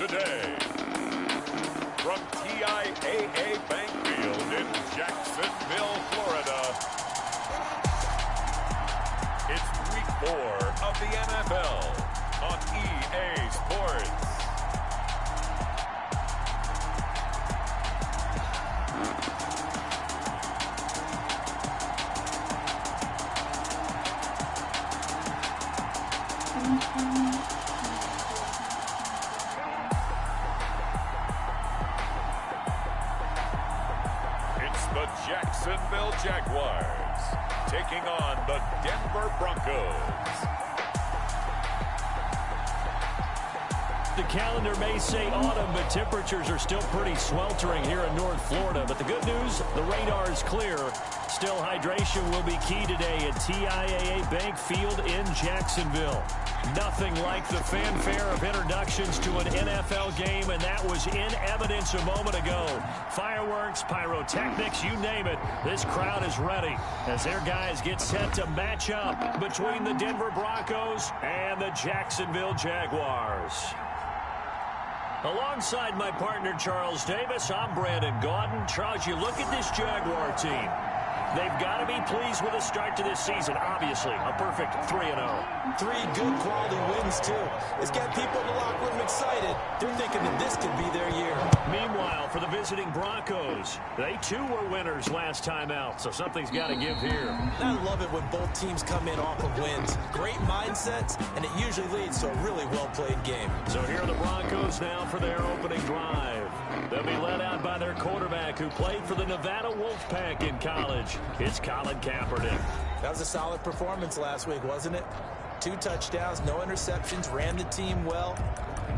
today. From TIAA Bank Field in Jacksonville, Florida, it's Week 4 of the NFL on EA Sports. The Jacksonville Jaguars taking on the Denver Broncos. The calendar may say autumn, but temperatures are still pretty sweltering here in North Florida. But the good news, the radar is clear. Still, hydration will be key today at TIAA Bank Field in Jacksonville. Nothing like the fanfare of introductions to an NFL game, and that was in evidence a moment ago. Fireworks, pyrotechnics, you name it. This crowd is ready as their guys get set to match up between the Denver Broncos and the Jacksonville Jaguars. Alongside my partner, Charles Davis, I'm Brandon Gaudin. Charles, you look at this Jaguar team. They've got to be pleased with the start to this season. Obviously, a perfect 3-0. 3 good quality wins, too. It's got people in the locker room excited. They're thinking that this could be their year. Meanwhile, for the visiting Broncos, they too were winners last time out, so something's got to give here. I love it when both teams come in off of wins. Great mindsets, and it usually leads to a really well-played game. So here are the Broncos now for their opening drive. They'll be led out by their quarterback who played for the Nevada Wolfpack in college. It's Colin Kaepernick. That was a solid performance last week, wasn't it? 2 touchdowns, no interceptions, ran the team well,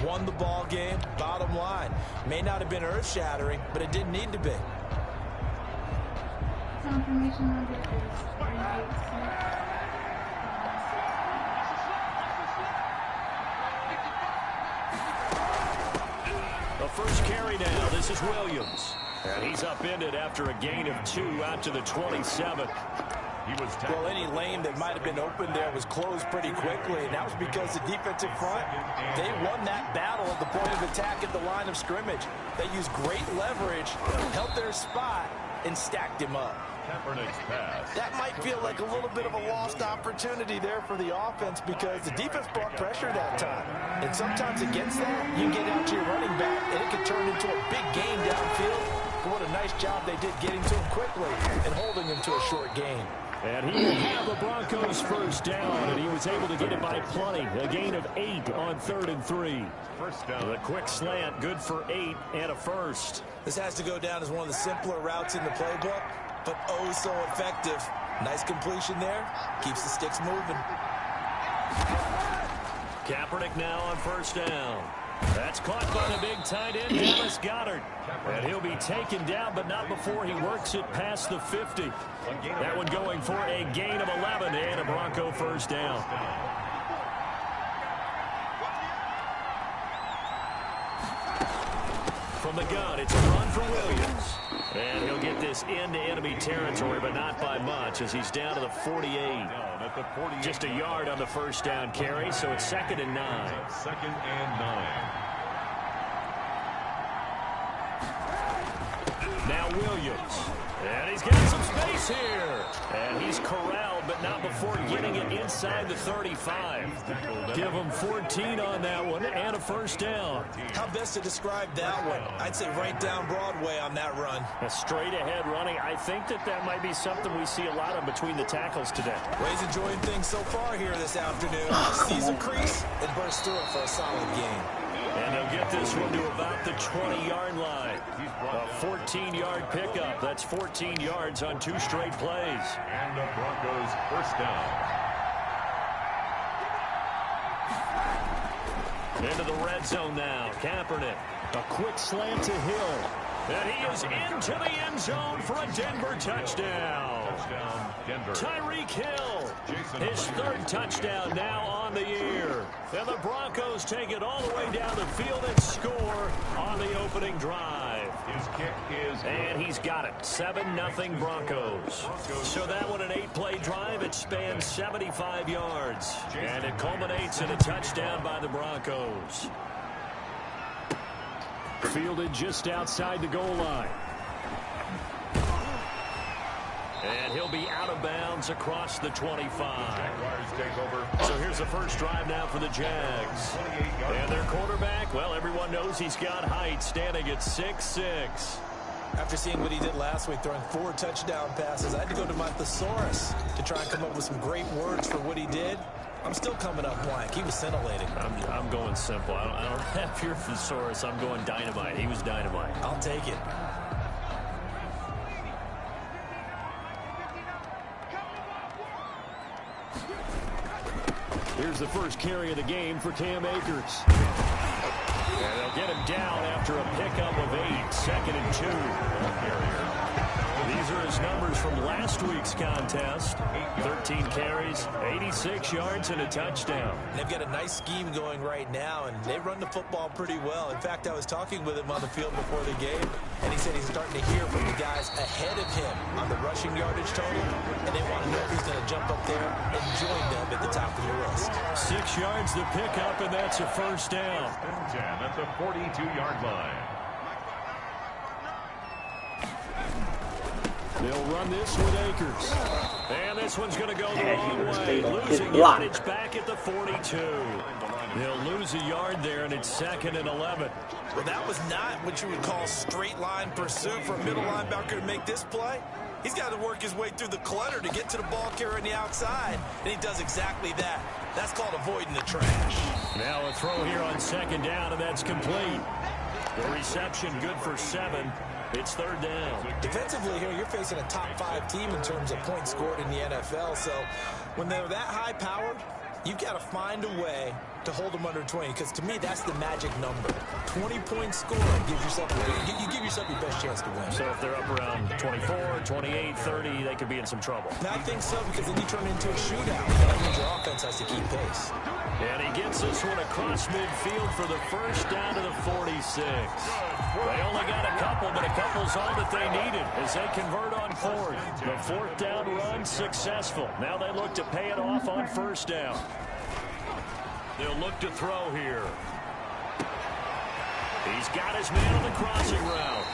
won the ball game. Bottom line, may not have been earth-shattering, but it didn't need to be. The first carry now, this is Williams. And he's upended after a gain of 2 out to the 27. Well, any lane that might have been open there was closed pretty quickly, and that was because the defensive front, they won that battle at the point of attack at the line of scrimmage. They used great leverage, held their spot, and stacked him up. That might feel like a little bit of a lost opportunity there for the offense because the defense brought pressure that time. And sometimes against that, you get out to your running back, and it can turn into a big gain downfield. But what a nice job they did getting to him quickly and holding him to a short gain. And he will have the Broncos first down, and he was able to get it by plenty. A gain of 8 on 3rd and 3. First down. The quick slant, good for 8 and a first. This has to go down as one of the simpler routes in the playbook, but oh so effective. Nice completion there. Keeps the sticks moving. Kaepernick now on first down. That's caught by the big tight end, Dallas Goedert. And he'll be taken down, but not before he works it past the 50. That one going for a gain of 11 and a Bronco first down. From the gun, it's a run for Williams. And he'll get this into enemy territory, but not by much as he's down to the 48. Just a yard on the first down carry, so it's 2nd and 9. 2nd and 9. Now Williams. And he's got some space here. And he's corralled, but not before getting it inside the 35. Give him 14 on that one and a first down. How best to describe that one? I'd say right down Broadway on that run. A straight ahead running. I think that might be something we see a lot of between the tackles today. Ray's enjoying things so far here this afternoon. Sees a crease and bursts through it for a solid gain. And he'll get this one to about the 20-yard line. A 14-yard pickup. That's 14 yards on 2 straight plays. And the Broncos first down. Into the red zone now. Kaepernick. A quick slant to Hill. And he is into the end zone for a Denver touchdown. Tyreek Hill, his 3rd touchdown now on the year. And the Broncos take it all the way down the field and score on the opening drive. His kick is and he's got it. 7-0 Broncos. So that one an 8-play drive. It spans 75 yards. And it culminates in a touchdown by the Broncos. Fielded just outside the goal line. And he'll be out of bounds across the 25. So here's the first drive now for the Jags. And their quarterback, well, everyone knows he's got height, standing at 6'6". After seeing what he did last week, throwing 4 touchdown passes, I had to go to my thesaurus to try and come up with some great words for what he did. I'm still coming up blank. He was scintillating. I'm going simple. I don't have your thesaurus. I'm going dynamite. He was dynamite. I'll take it. Here's the first carry of the game for Cam Akers. And they'll get him down after a pickup of 8, 2nd and 2. These are his numbers from last week's contest. 13 carries, 86 yards, and a touchdown. They've got a nice scheme going right now, and they run the football pretty well. In fact, I was talking with him on the field before the game, and he said he's starting to hear from the guys ahead of him on the rushing yardage total, and they want to know if he's going to jump up there and join them at the top of the list. 6 yards to pick up, and that's a first down. 10 at the 42-yard line. They'll run this with Akers. And this one's going to go the wrong way. Losing yardage back at the 42. They'll lose a yard there, and it's 2nd and 11. Well, that was not what you would call straight line pursuit for a middle linebacker to make this play. He's got to work his way through the clutter to get to the ball carrier on the outside, and he does exactly that. That's called avoiding the trash. Now a throw here on 2nd down, and that's complete. The reception good for 7. It's 3rd down. Defensively here, you're facing a top 5 team in terms of points scored in the NFL. So when they're that high powered, you've got to find a way to hold them under 20, because to me, that's the magic number. 20-point score gives yourself you give yourself your best chance to win. So if they're up around 24, 28, 30, they could be in some trouble. And I think so, because then you turn it into a shootout. That means your offense has to keep pace. And he gets this one across midfield for the first down to the 46. They only got a couple, but a couple's all that they needed as they convert on 4th. The 4th down run successful. Now they look to pay it off on 1st down. They'll look to throw here. He's got his man on the crossing route.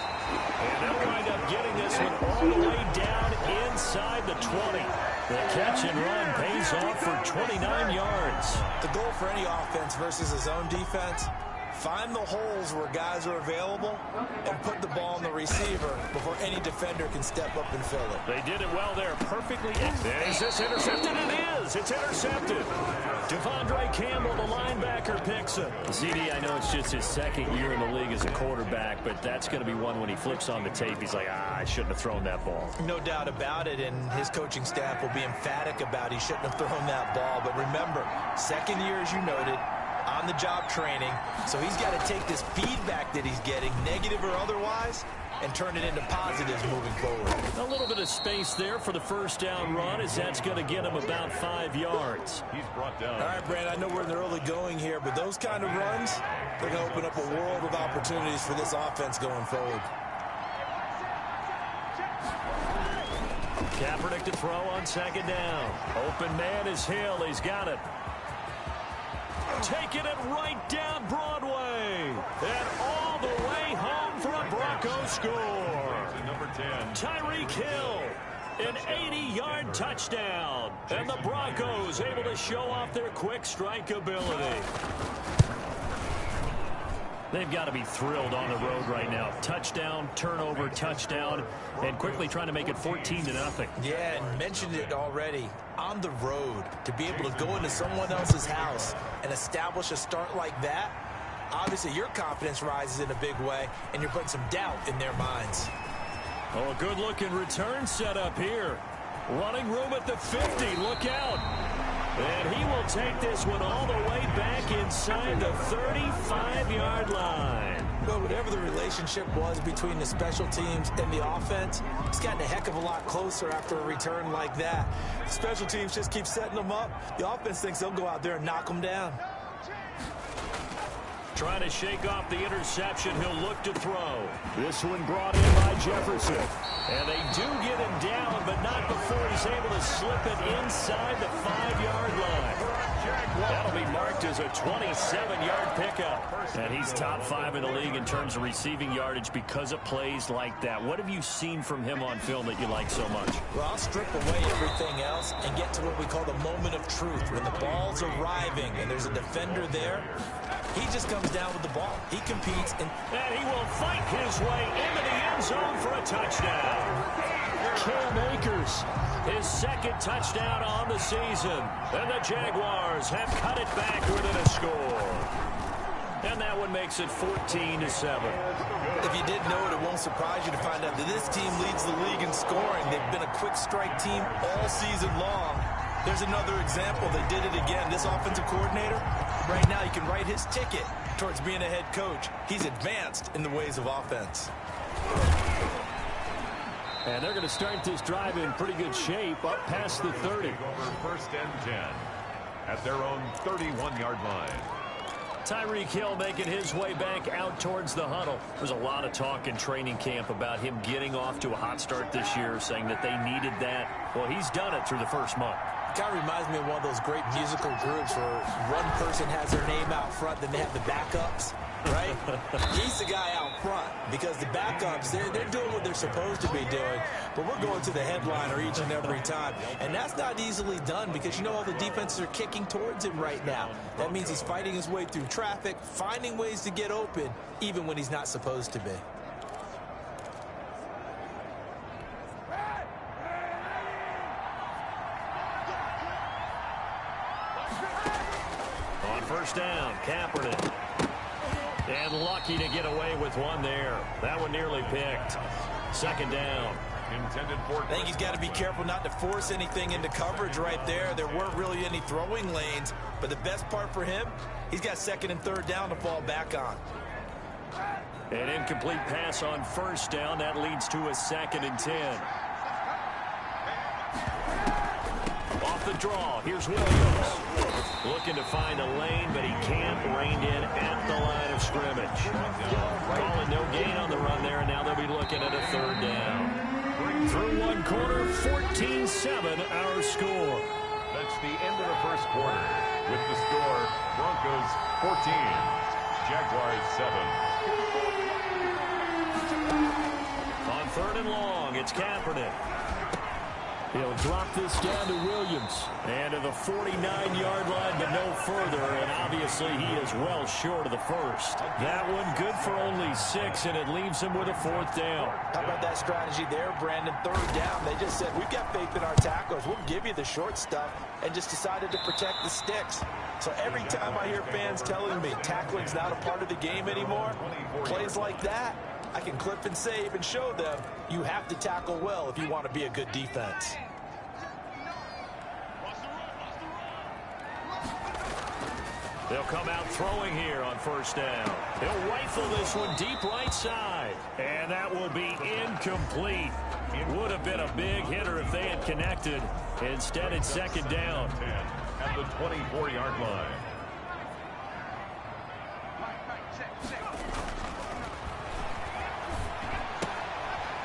And they'll wind up getting this one all the way down inside the 20. The catch and run pays off for 29 yards. The goal for any offense versus his own defense, find the holes where guys are available and put the ball on the receiver before any defender can step up and fill it. They did it well there, perfectly. Is this intercepted? It is. It's intercepted. Devondre Campbell, the linebacker, picks it. CD, I know it's just his 2nd year in the league as a quarterback, but that's going to be one when he flips on the tape. He's like, I shouldn't have thrown that ball. No doubt about it, and his coaching staff will be emphatic about he shouldn't have thrown that ball. But remember, 2nd year, as you noted, on-the-job training, so he's got to take this feedback that he's getting, negative or otherwise, and turn it into positives moving forward. A little bit of space there for the 1st down run, as that's going to get him about 5 yards. He's brought down. All right, Brand, I know we're in the early going here, but those kind of runs, they're going to open up a world of opportunities for this offense going forward. Kaepernick to throw on 2nd down. Open man is Hill. He's got it. Taking it right down Broadway. And all the way home for a Broncos score. Number 10. Tyreek Hill, an 80-yard touchdown. And the Broncos able to show off their quick strike ability. They've got to be thrilled on the road right now. Touchdown, turnover, touchdown, and quickly trying to make it 14-0. Yeah, and mentioned it already. On the road, to be able to go into someone else's house and establish a start like that, obviously your confidence rises in a big way, and you're putting some doubt in their minds. Oh, a good-looking return set up here. Running room at the 50. Look out. And he will take this one all the way back inside the 35-yard line. Well, whatever the relationship was between the special teams and the offense, it's gotten a heck of a lot closer after a return like that. The special teams just keep setting them up. The offense thinks they'll go out there and knock them down. Trying to shake off the interception. He'll look to throw. This one brought in by Jefferson. And they do get him down, but not before he's able to slip it inside the 5-yard line. That'll be marked as a 27-yard pickup. And he's top 5 in the league in terms of receiving yardage because of plays like that. What have you seen from him on film that you like so much? Well, I'll strip away everything else and get to what we call the moment of truth. When the ball's arriving and there's a defender there, he just comes down with the ball. He competes. And he will fight his way into the end zone for a touchdown. Cam Akers, his second touchdown on the season. And the Jaguars have cut it back within a score. And that one makes it 14-7. If you didn't know it, it won't surprise you to find out that this team leads the league in scoring. They've been a quick strike team all season long. There's another example. They did it again. This offensive coordinator, right now, he can write his ticket towards being a head coach. He's advanced in the ways of offense. And they're going to start this drive in pretty good shape up past the 30. First and 10 at their own 31-yard line. Tyreek Hill making his way back out towards the huddle. There's a lot of talk in training camp about him getting off to a hot start this year, saying that they needed that. Well, he's done it through the first month. It kind of reminds me of one of those great musical groups where one person has their name out front, then they have the backups, right? He's the guy out front because the backups, they're doing what they're supposed to be doing, but we're going to the headliner each and every time. And that's not easily done because, you know, all the defenses are kicking towards him right now. That means he's fighting his way through traffic, finding ways to get open, even when he's not supposed to be. On first down, Kaepernick. And lucky to get away with one there. That one nearly picked. Second down. Intended for. I think he's got to be careful not to force anything into coverage right there. There weren't really any throwing lanes, but the best part for him, he's got second and third down to fall back on. An incomplete pass on first down. That leads to a second and 10. Off the draw, here's Williams. Looking to find a lane, but he can't. Reined in at the line of scrimmage. Calling no gain on the run there, and now they'll be looking at a third down. Through one quarter, 14-7 our score. That's the end of the first quarter. With the score, Broncos 14, Jaguars 7. On third and long, it's Kaepernick. He'll drop this down to Williams. And to the 49-yard line, but no further. And obviously, he is well short of the first. That one good for only 6, and it leaves him with a fourth down. How about that strategy there, Brandon? Third down, they just said, we've got faith in our tacklers. We'll give you the short stuff, and just decided to protect the sticks. So every time I hear fans telling me tackling's not a part of the game anymore, plays like that, I can clip and save and show them you have to tackle well if you want to be a good defense. They'll come out throwing here on first down. He'll rifle this one deep right side. And that will be incomplete. It would have been a big hitter if they had connected. Instead, it's second down. At the 24-yard line.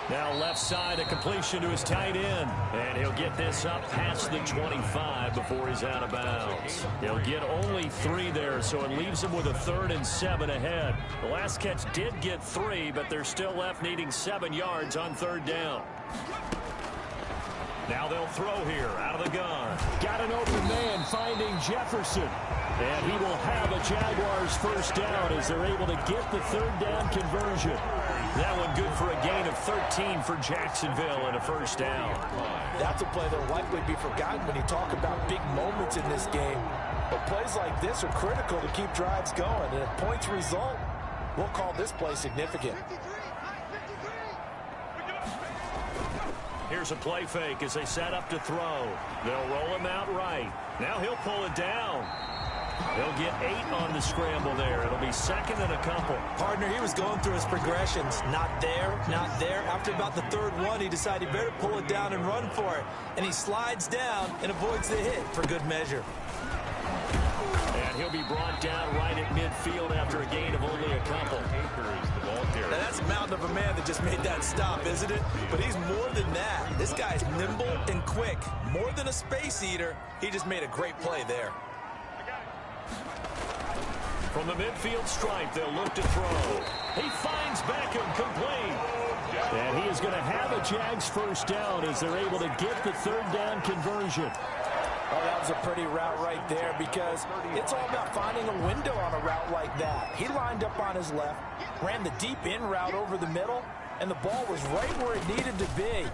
Now left side, a completion to his tight end. And he'll get this up past the 25 before he's out of bounds. He'll get only 3 there, so it leaves him with a 3rd and 7 ahead. The last catch did get 3, but they're still left needing 7 yards on third down. Now they'll throw here out of the gun. Got an open man finding Jefferson. And he will have a Jaguars first down as they're able to get the third down conversion. That one good for a gain of 13 for Jacksonville and a first down. That's a play that will likely be forgotten when you talk about big moments in this game. But plays like this are critical to keep drives going. And if points result, we'll call this play significant. Here's a play fake as they set up to throw. They'll roll him out right. Now he'll pull it down. They'll get 8 on the scramble there. It'll be second and a couple. Partner, he was going through his progressions. Not there, not there. After about the third one, he decided he better pull it down and run for it. And he slides down and avoids the hit for good measure. And he'll be brought down right at midfield after a gain of only a couple. Now that's a mountain of a man that just made that stop, isn't it? But he's more than that. This guy's nimble and quick. More than a space eater. He just made a great play there. From the midfield stripe, they'll look to throw. He finds Beckham complete. And he is going to have a Jags first down as they're able to get the third down conversion. Oh, that was a pretty route right there because it's all about finding a window on a route like that. He lined up on his left, ran the deep in route over the middle, and the ball was right where it needed to be.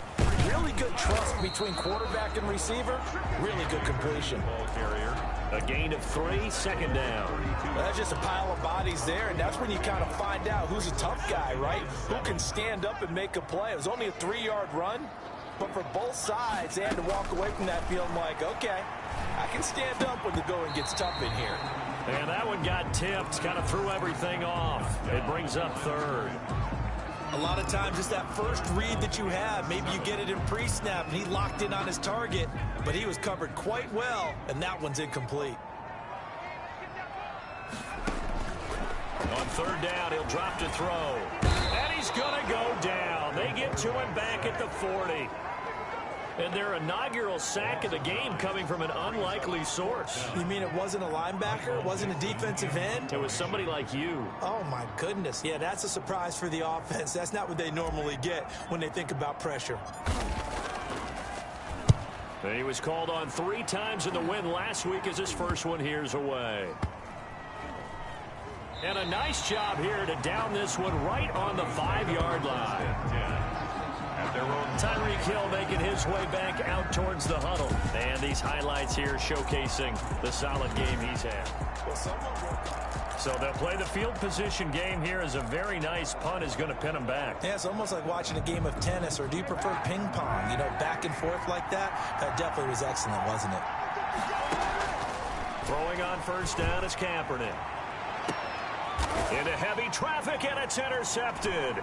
Really good trust between quarterback and receiver. Really good completion. Ball carrier. A gain of 3, second down. Well, that's just a pile of bodies there, and that's when you kind of find out who's a tough guy, right? Who can stand up and make a play. It was only a 3-yard run, but for both sides, they had to walk away from that feeling like, okay, I can stand up when the going gets tough in here. And that one got tipped, kind of threw everything off. It brings up third. A lot of times it's that first read that you have. Maybe you get it in pre-snap, and he locked in on his target, but he was covered quite well, and that one's incomplete. On third down, he'll drop to throw. And he's going to go down. They get to him back at the 40. And their inaugural sack of the game coming from an unlikely source. You mean it wasn't a linebacker? It wasn't a defensive end? It was somebody like you. Oh, my goodness. Yeah, that's a surprise for the offense. That's not what they normally get when they think about pressure. He was called on 3 times in the win last week as his first one here's away. And a nice job here to down this one right on the 5-yard line. Tyreek Hill making his way back out towards the huddle. And these highlights here showcasing the solid game he's had. So they'll play the field position game here as a very nice punt is going to pin them back. Yeah, it's almost like watching a game of tennis, or do you prefer ping pong? You know, back and forth like that? That definitely was excellent, wasn't it? Throwing on first down is Kaepernick. Into heavy traffic, and it's intercepted.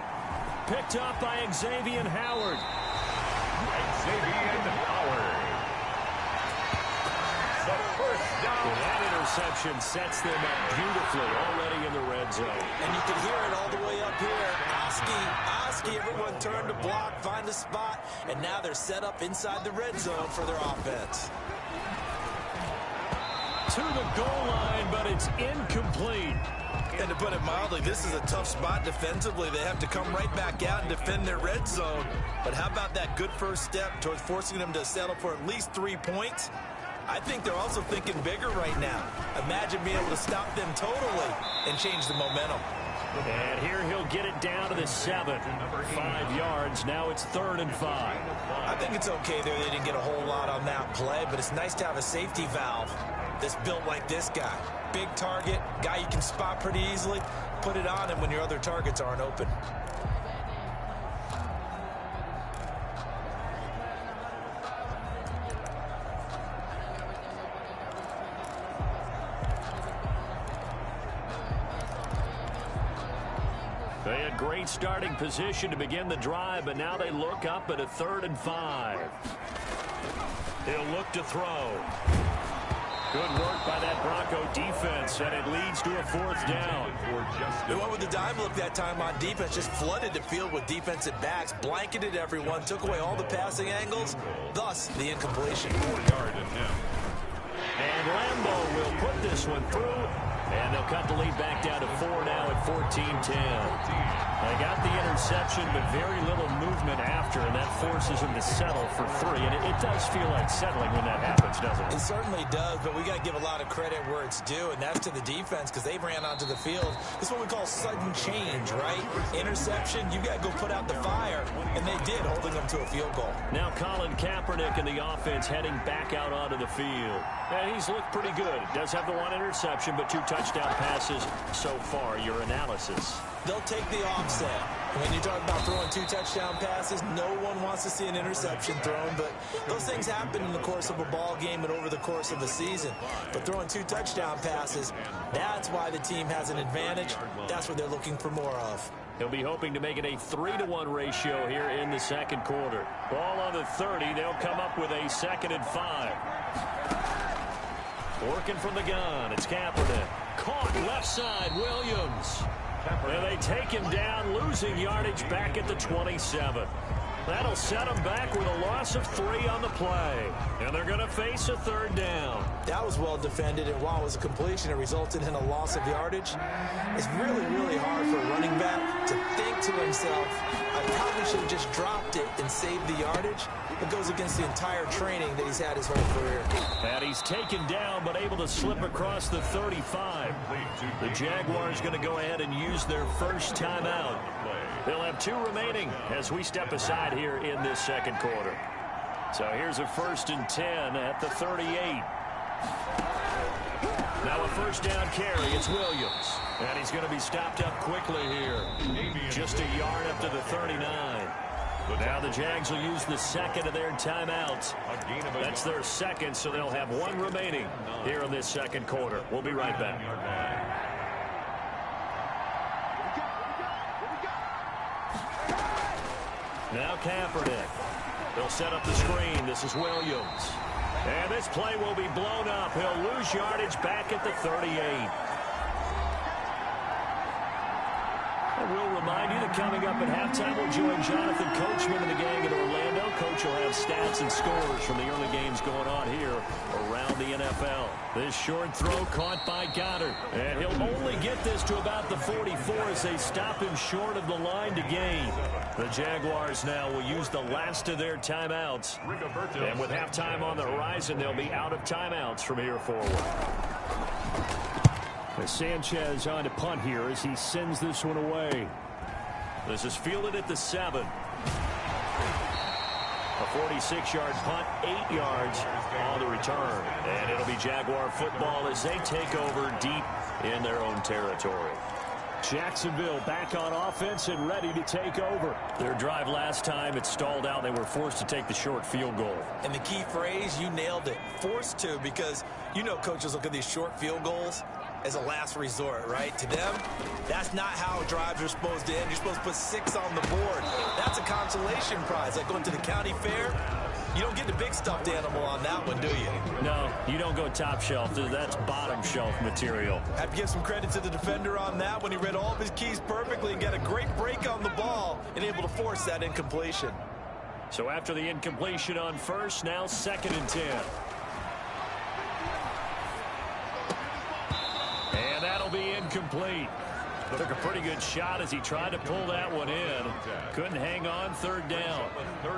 Picked up by Xavier Howard. Xavier Howard. The first down. That interception sets them up beautifully already in the red zone. And you can hear it all the way up here. Oski, everyone turned to block, find a spot, and now they're set up inside the red zone for their offense. To the goal line, but it's incomplete. And to put it mildly, this is a tough spot defensively. They have to come right back out and defend their red zone. But how about that good first step towards forcing them to settle for at least 3 points? I think they're also thinking bigger right now. Imagine being able to stop them totally and change the momentum. And here he'll get it down to the 7. 5 yards. Now it's 3rd and 5. I think it's okay there. They didn't get a whole lot on that play, but it's nice to have a safety valve that's built like this guy. Big target, guy you can spot pretty easily. Put it on him when your other targets aren't open. They had great starting position to begin the drive, but now they look up at a 3rd and 5. He'll look to throw. Good work by that Bronco defense, and it leads to a 4th down. They went with the dime look that time on defense, just flooded the field with defensive backs, blanketed everyone, took away all the passing angles, thus the incompletion. 4-yard attempt. And Lambeau will put this one through, and they'll cut the lead back down to 4 now at 14-10. They got the interception, but very little movement after, and that forces them to settle for 3. And it does feel like settling when that happens, doesn't it? It certainly does, but we got to give a lot of credit where it's due, and that's to the defense because they ran onto the field. This is what we call sudden change, right? Interception, you got to go put out the fire, and they did, holding them to a field goal. Now Colin Kaepernick and the offense heading back out onto the field. And he's looked pretty good. Does have the 1 interception, but 2 touchdown passes so far. Your analysis? They'll take the offset. When you talk about throwing 2 touchdown passes, no one wants to see an interception thrown, but those things happen in the course of a ball game and over the course of a season. But throwing 2 touchdown passes, that's why the team has an advantage. That's what they're looking for more of. He'll be hoping to make it a 3-to-1 ratio here in the second quarter. Ball on the 30. They'll come up with a 2nd and 5. Working from the gun. It's Kaepernick. Caught left side. Williams. And they take him down, losing yardage back at the 27. That'll set them back with a loss of 3 on the play. And they're going to face a 3rd down. That was well defended, and while it was a completion, it resulted in a loss of yardage. It's really, really hard for a running back to think to himself, I probably should have just dropped it and saved the yardage. It goes against the entire training that he's had his whole career. And he's taken down, but able to slip across the 35. The Jaguars going to go ahead and use their first timeout. They'll have 2 remaining as we step aside here in this second quarter. So here's a 1st and 10 at the 38. Now a 1st down carry. It's Williams. And he's going to be stopped up quickly here. Just a yard up to the 39. Now the Jags will use the 2nd of their timeouts. That's their 2nd, so they'll have 1 remaining here in this second quarter. We'll be right back. Now Kaepernick. They'll set up the screen. This is Williams. And this play will be blown up. He'll lose yardage back at the 38. I will remind you that coming up at halftime, we'll join Jonathan Coachman and the gang in Orlando. Coach will have stats and scores from the early games going on here around the NFL. This short throw caught by Goddard. And he'll only get this to about the 44 as they stop him short of the line to gain. The Jaguars now will use the last of their timeouts. And with halftime on the horizon, they'll be out of timeouts from here forward. Sanchez on to punt here as he sends this one away. This is fielded at the 7. A 46-yard punt, 8 yards on the return. And it'll be Jaguar football as they take over deep in their own territory. Jacksonville back on offense and ready to take over. Their drive last time, it stalled out. They were forced to take the short field goal. And the key phrase, you nailed it. Forced to, because you know coaches look at these short field goals as a last resort, right? To them, that's not how drives are supposed to end. You're supposed to put 6 on the board. That's a consolation prize. Like going to the county fair, you don't get the big stuffed animal on that one, do you? No, you don't go top shelf. That's bottom shelf material. Have to give some credit to the defender on that when he read all of his keys perfectly and got a great break on the ball and able to force that incompletion. So after the incompletion on 1st, now 2nd and 10. And that'll be incomplete. Took a pretty good shot as he tried to pull that one in. Couldn't hang on, 3rd down.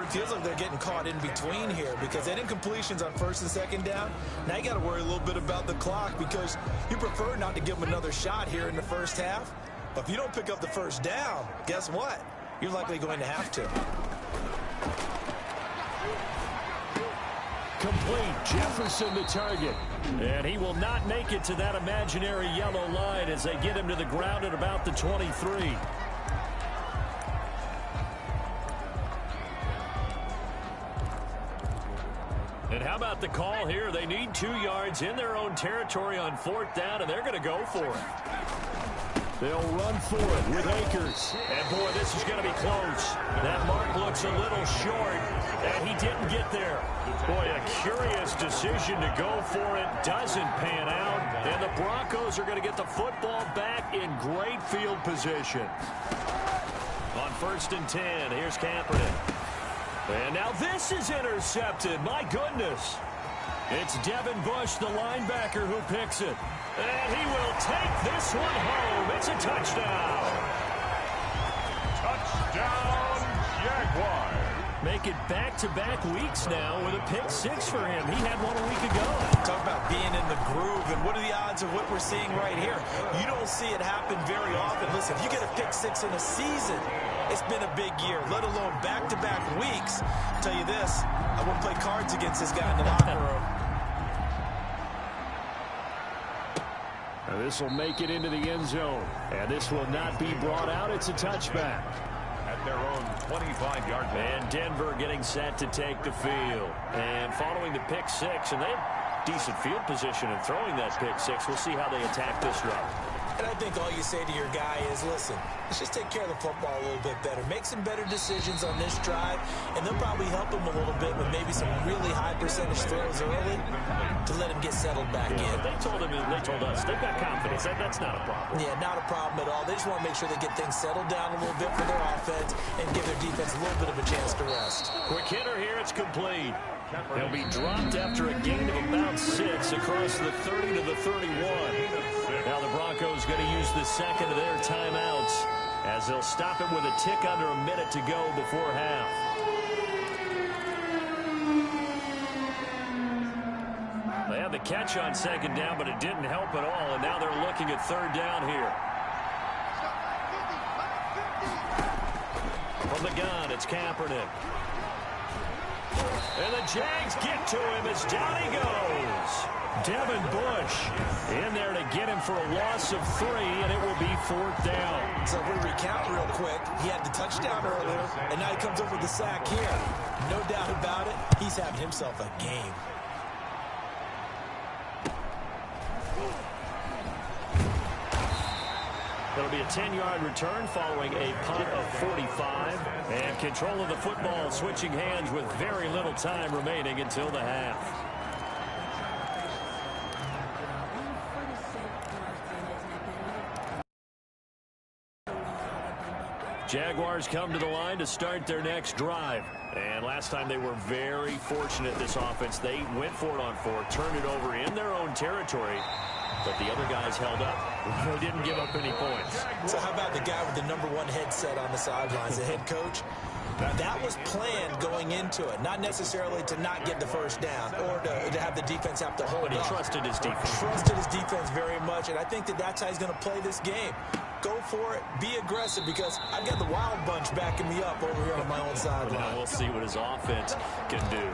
Feels like they're getting caught in between here because that incompletion's on 1st and 2nd down. Now you got to worry a little bit about the clock because you prefer not to give them another shot here in the first half. But if you don't pick up the 1st down, guess what? You're likely going to have to. Complete. Jefferson the target. And he will not make it to that imaginary yellow line as they get him to the ground at about the 23. And how about the call here? They need 2 yards in their own territory on 4th down, and they're going to go for it. They'll run for it with Akers. And, boy, this is going to be close. That mark looks a little short, and he didn't get there. Boy, a curious decision to go for it. Doesn't pan out. And the Broncos are going to get the football back in great field position. On 1st and 10, here's Kaepernick. And now this is intercepted. My goodness. It's Devin Bush, the linebacker, who picks it. And he will take this one home. It's a touchdown. Touchdown, Jaguars. Make it back-to-back weeks now with a pick 6 for him. He had one a week ago. Talk about being in the groove, and what are the odds of what we're seeing right here? You don't see it happen very often. Listen, if you get a pick 6 in a season, it's been a big year, let alone back-to-back weeks. I'll tell you this, I wouldn't play cards against this guy in the locker room. Now this will make it into the end zone. And this will not be brought out. It's a touchback. At their own 25-yard line. And Denver getting set to take the field. And following the pick 6, and they have decent field position in throwing that pick 6. We'll see how they attack this drive. And I think all you say to your guy is, listen, let's just take care of the football a little bit better. Make some better decisions on this drive, and they'll probably help him a little bit with maybe some really high percentage throws early to let him get settled back in. They told us, they've got confidence. That's not a problem. Yeah, not a problem at all. They just want to make sure they get things settled down a little bit for their offense and give their defense a little bit of a chance to rest. Quick hitter here, it's complete. He'll be dropped after a gain of about 6 across the 30 to the 31. Now the Broncos going to use the second of their timeouts as they'll stop it with a tick under a minute to go before half. They had the catch on second down, but it didn't help at all, and now they're looking at third down here. From the gun, it's Kaepernick. And the Jags get to him as down he goes. Devin Bush in there to get him for a loss of 3, and it will be 4th down. So if we recount real quick, he had the touchdown earlier, and now he comes up with the sack here. No doubt about it, he's having himself a game. It'll be a 10-yard return following a punt of 45. And control of the football switching hands with very little time remaining until the half. Jaguars come to the line to start their next drive. And last time they were very fortunate, this offense. They went for it on 4, turned it over in their own territory. But the other guys held up. They didn't give up any points. So how about the guy with the #1 headset on the sidelines, the head coach? That was planned going into it. Not necessarily to not get the first down or to have the defense have to hold But he up. trusted his defense. Trusted his defense very much, and I think that's how he's going to play this game. Go for it. Be aggressive, because I've got the wild bunch backing me up over here on my own sideline. We'll see what his offense can do.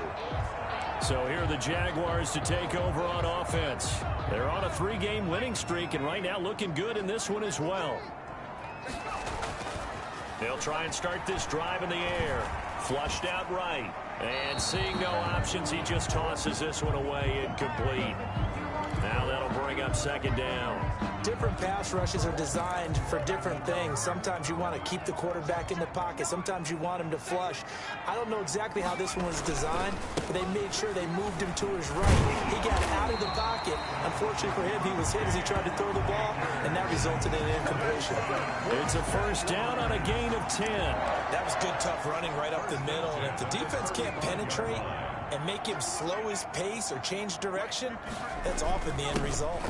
So here are the Jaguars to take over on offense. They're on a 3-game winning streak, and right now looking good in this one as well. They'll try and start this drive in the air. Flushed out right. And seeing no options, he just tosses this one away incomplete. Now that'll bring up second down. Different pass rushes are designed for different things. Sometimes you want to keep the quarterback in the pocket. Sometimes you want him to flush. I don't know exactly how this one was designed, but they made sure they moved him to his right. He got out of the pocket. Unfortunately for him, he was hit as he tried to throw the ball, and that resulted in an incompletion. It's a first down on a gain of 10. That was good, tough running right up the middle, and if the defense can't penetrate and make him slow his pace or change direction, that's often the end result.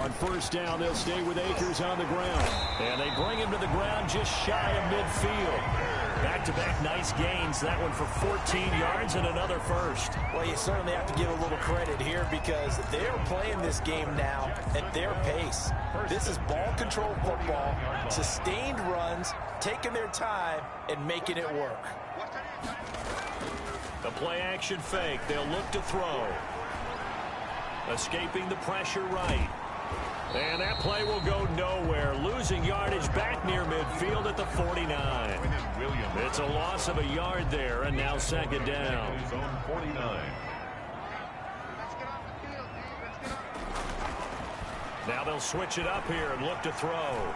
On first down, they'll stay with Akers on the ground. And they bring him to the ground just shy of midfield. Back-to-back nice gains. That one for 14 yards and another first. Well, you certainly have to give a little credit here, because they're playing this game now at their pace. This is ball control football, sustained runs, taking their time, and making it work. The play-action fake. They'll look to throw. Escaping the pressure right. And that play will go nowhere. Losing yardage back near midfield at the 49. It's a loss of a yard there, and now second down. Now they'll switch it up here and look to throw.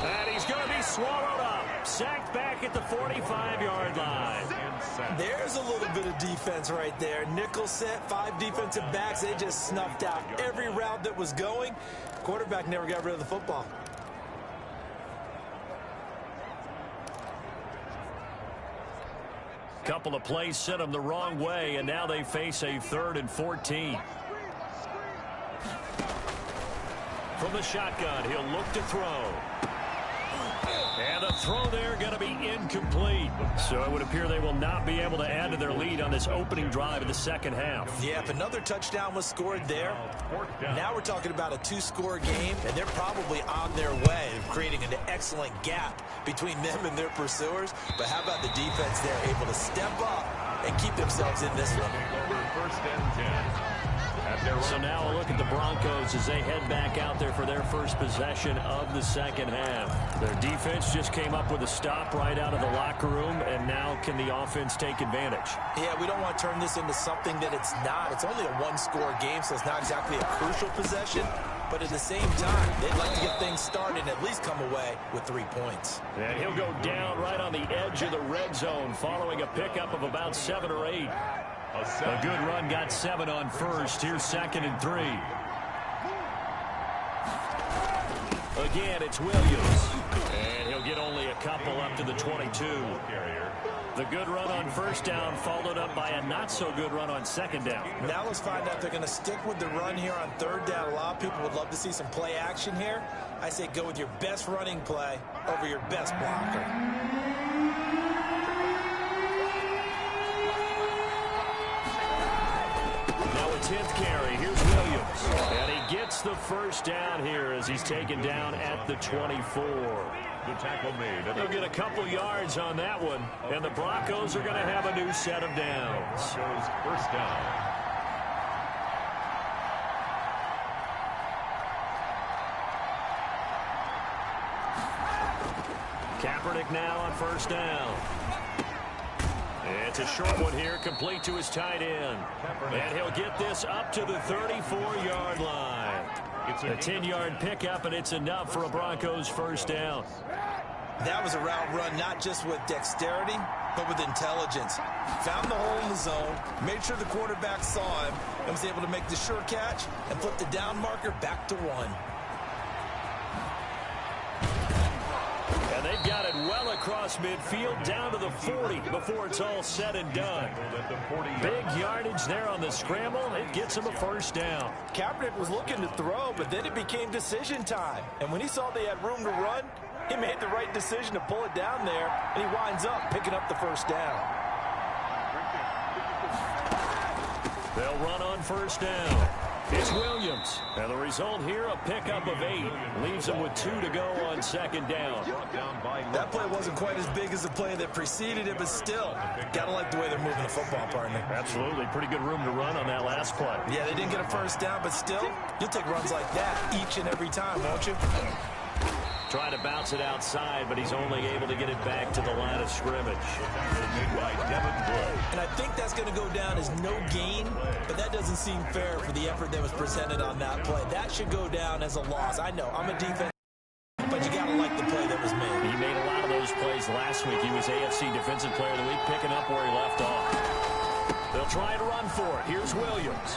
And he's going to be swallowed up. Sacked back at the 45-yard line. There's a little bit of defense right there. Nickel set, 5 defensive backs. They just snuffed out every route that was going. Quarterback never got rid of the football. Couple of plays sent them the wrong way, and now they face a 3rd and 14. From the shotgun, he'll look to throw. And the throw there going to be incomplete. So it would appear they will not be able to add to their lead on this opening drive of the second half. Yeah, if another touchdown was scored there, now we're talking about a 2-score game, and they're probably on their way of creating an excellent gap between them and their pursuers. But how about the defense there, able to step up and keep themselves in this one? First and 10. So now a look at the Broncos as they head back out there for their first possession of the second half. Their defense just came up with a stop right out of the locker room, and now can the offense take advantage? Yeah, we don't want to turn this into something that it's not. It's only a 1-score game, so it's not exactly a crucial possession. but at the same time, they'd like to get things started and at least come away with 3 points. And he'll go down right on the edge of the red zone following a pickup of about 7 or 8. A good run got 7 on first. Here's 2nd and 3. Again, it's Williams. And he'll get only a couple up to the 22. The good run on first down followed up by a not-so-good run on 2nd down. Now let's find out if they're going to stick with the run here on 3rd down. A lot of people would love to see some play action here. I say go with your best running play over your best blocker. Now a 10th carry. Here's Williams. And he gets the first down here as he's taken down at the 24. The tackle made. They'll get a couple yards on that one, and the Broncos are going to have a new set of downs. Broncos first down. Kaepernick now on first down. It's a short one here, complete to his tight end. And he'll get this up to the 34-yard line. It's a 10-yard pickup, and it's enough for a Broncos first down. That was a route run not just with dexterity, but with intelligence. Found the hole in the zone, made sure the quarterback saw him, and was able to make the sure catch and flip the down marker back to 1. And they've got it well across midfield down to the 40 before it's all said and done. Big yardage there on the scramble. It gets him a first down. Kaepernick was looking to throw, but then it became decision time. And when he saw they had room to run, he made the right decision to pull it down there, and he winds up picking up the first down. They'll run on first down. It's Williams. And the result here, a pickup of 8. Leaves him with 2 to go on 2nd down. That play wasn't quite as big as the play that preceded it, but still, gotta like the way they're moving the football, partner. Absolutely. Pretty good room to run on that last play. Yeah, they didn't get a first down, but still, you'll take runs like that each and every time, won't you? Trying to bounce it outside, but he's only able to get it back to the line of scrimmage. And I think that's going to go down as no gain, but that doesn't seem fair for the effort that was presented on that play. That should go down as a loss. I know, I'm a defense, but you got to like the play that was made. He made a lot of those plays last week. He was AFC Defensive Player of the Week, picking up where he left off. They'll try and run for it. Here's Williams.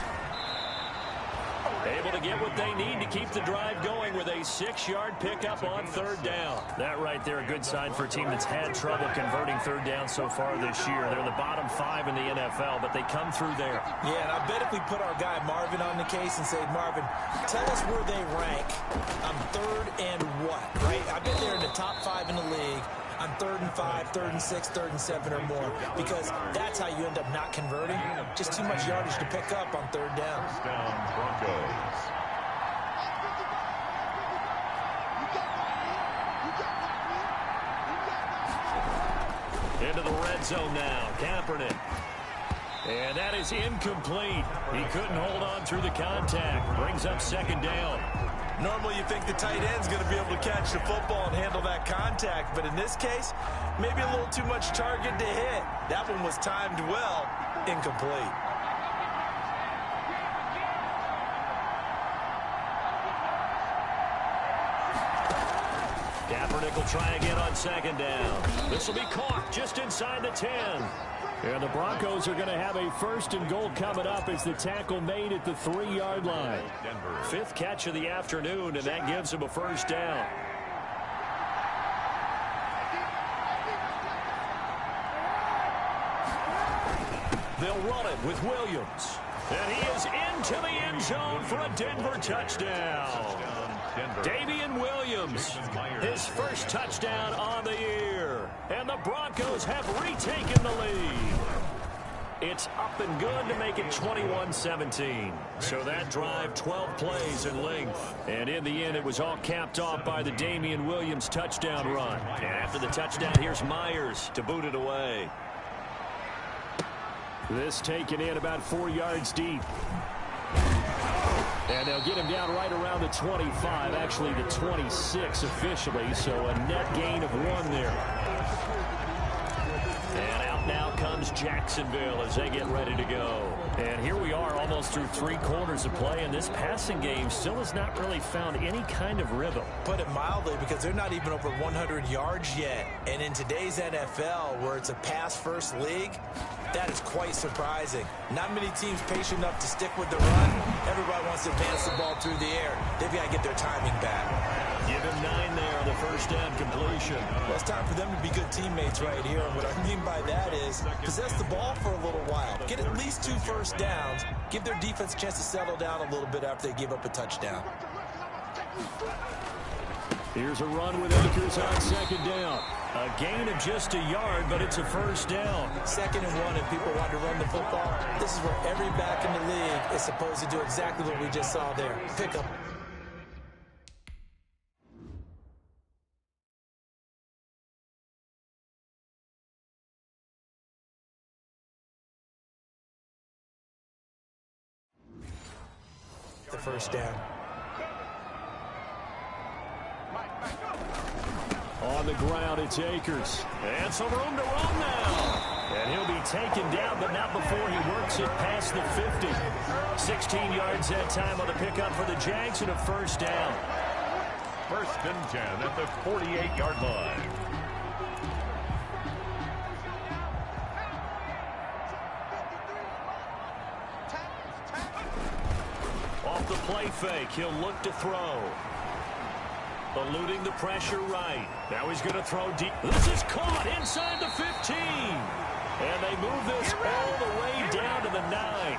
Able to get what they need to keep the drive going with a 6-yard pickup on 3rd down. That right there, a good sign for a team that's had trouble converting 3rd down so far this year. They're the bottom 5 in the NFL, but they come through there. Yeah, and I bet if we put our guy Marvin on the case and say, Marvin, tell us where they rank on 3rd and what, right? I bet they're in the top 5 in the league on 3rd and 5, 3rd and 6, 3rd and 7 or more, because that's how you end up not converting. Just too much yardage to pick up on 3rd down. First down, Broncos. Into the red zone now, Kaepernick. And that is incomplete. He couldn't hold on through the contact. Brings up 2nd down. Normally you think the tight end's going to be able to catch the football and handle that contact, but in this case, maybe a little too much target to hit. That one was timed well, incomplete. Kaepernick will try again on 2nd down. This will be caught just inside the 10. And the Broncos are going to have a 1st and goal coming up as the tackle made at the 3-yard line. 5th catch of the afternoon, and that gives him a first down. They'll run it with Williams. And he is into the end zone for a Denver touchdown. Damian Williams, his first touchdown on the year. And the Broncos have retaken the lead. It's up and good to make it 21-17. So that drive, 12 plays in length. And in the end, it was all capped off by the Damian Williams touchdown run. And after the touchdown, here's Myers to boot it away. This taken in about 4 yards deep. And they'll get him down right around the 25, actually the 26 officially, so a net gain of 1 there. And out now comes comes Jacksonville as they get ready to go. And here we are almost through 3 quarters of play, and this passing game still has not really found any kind of rhythm. Put it mildly, because they're not even over 100 yards yet. And in today's NFL, where it's a pass-first league, that is quite surprising. Not many teams patient enough to stick with the run. Everybody wants to advance the ball through the air. They've got to get their timing back. Give him 9 there on the first down completion. Well, it's time for them to be good teammates right here. And what I mean by that is possess the ball for a little while. Get at least 2 first downs. Give their defense a chance to settle down a little bit after they give up a touchdown. Here's a run with Akers on second down. A gain of just a yard, but it's a first down. 2nd and 1, and people want to run the football. This is where every back in the league is supposed to do exactly what we just saw there. Pick up. The first down. On the ground, it's Akers. And some room to run now. And he'll be taken down, but not before he works it past the 50. 16 yards that time on the pickup for the Jags and a first down. 1st and 10 at the 48-yard line. Off the play fake, he'll look to throw. Eluding the pressure right. Now he's going to throw deep. This is caught inside the 15. And they move this all the way down to the 9.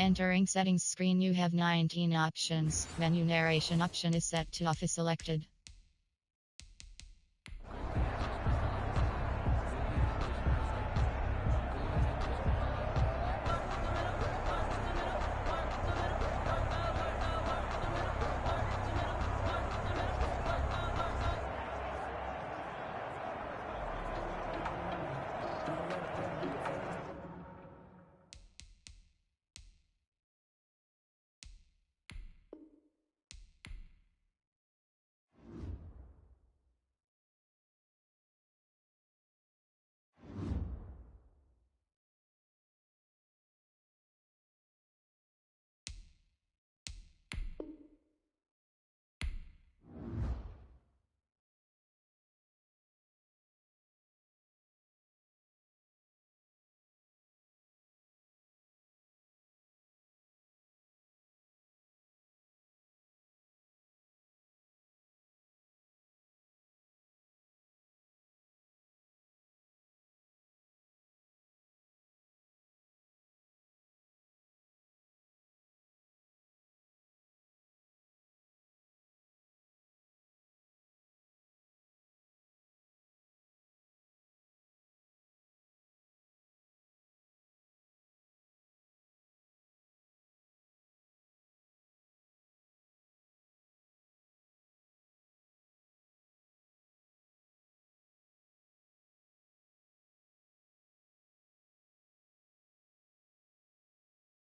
Entering settings screen, you have 19 options. Menu narration option is set to off is selected.